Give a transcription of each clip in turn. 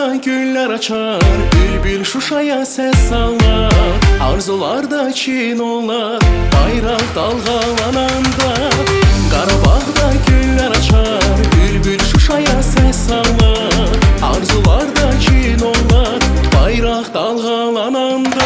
Qarabağda güller açar, bülbül Şuşaya ses salar. Arzularda çin olar, bayraq dalgalananda. Qarabağda güller açar, bülbül Şuşaya ses salar. Arzularda çin olar, bayraq dalgalananda.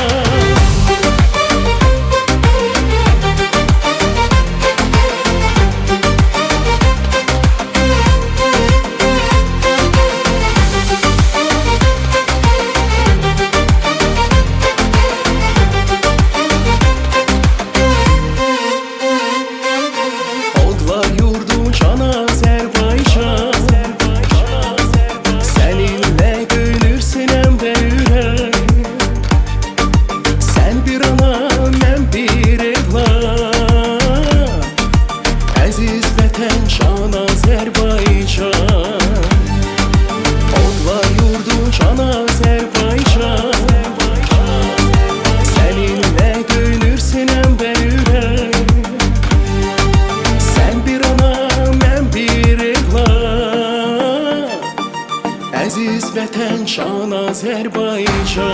Əziz vətən, şan Azərbaycan.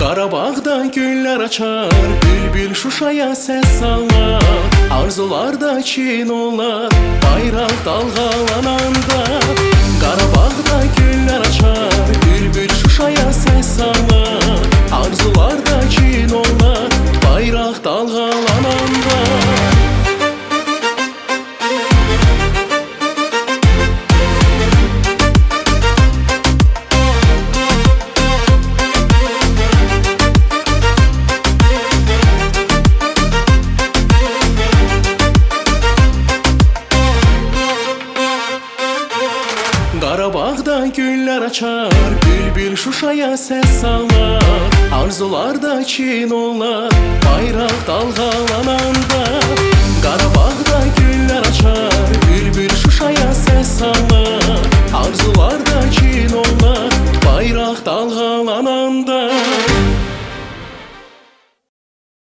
Qarabağda güllər açar, bülbül Şuşaya səs salar. Arzularda çin olar, bayraq dalgalananda. Qarabağda güllər açar, bülbül Şuşaya səs salar. Arzularda çin olar, bayraq dalgalananda. Qarabağda güller açar, bülbül Şuşaya ses salar. Arzularda çin olar, bayraq dalgalananda. Qarabağda